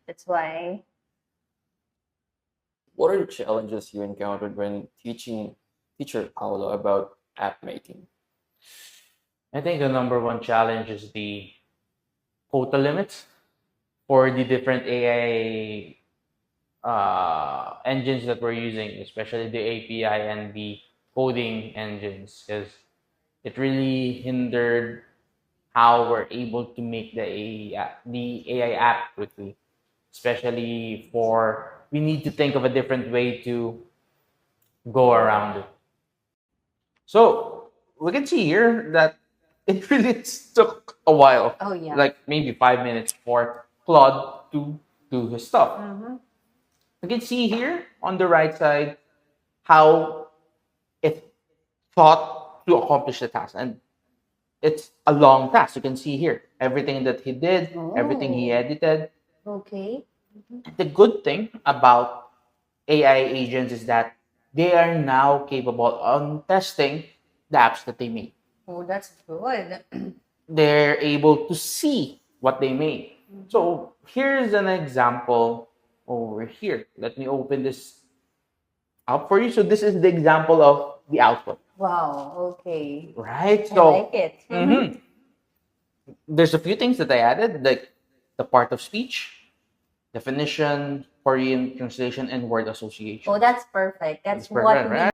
That's why. What are the challenges you encountered when teaching teacher Paolo about app making? I think the number one challenge is the quota limits for the different AI engines that we're using, especially the API and the coding engines, because it really hindered how we're able to make the AI app quickly, especially for we need to think of a different way to go around it. So we can see here that it really took a while, Oh, yeah. like maybe 5 minutes for Claude to do his stuff. Mhm. You can see here on the right side how it thought to accomplish the task. And it's a long task. You can see here everything that he did, everything he Oh. edited. Okay. The good thing about AI agents is that they are now capable on testing the apps that they make. Oh, that's good. They're able to see what they made. So here's an example over here. Let me open this up for you. So this is the example of the output, Wow. Okay. right? I So like it. mhm, there's a few things that I added, like the part of speech, definition, Korean translation, and word association. Oh, that's perfect. That's It's what perfect, we right?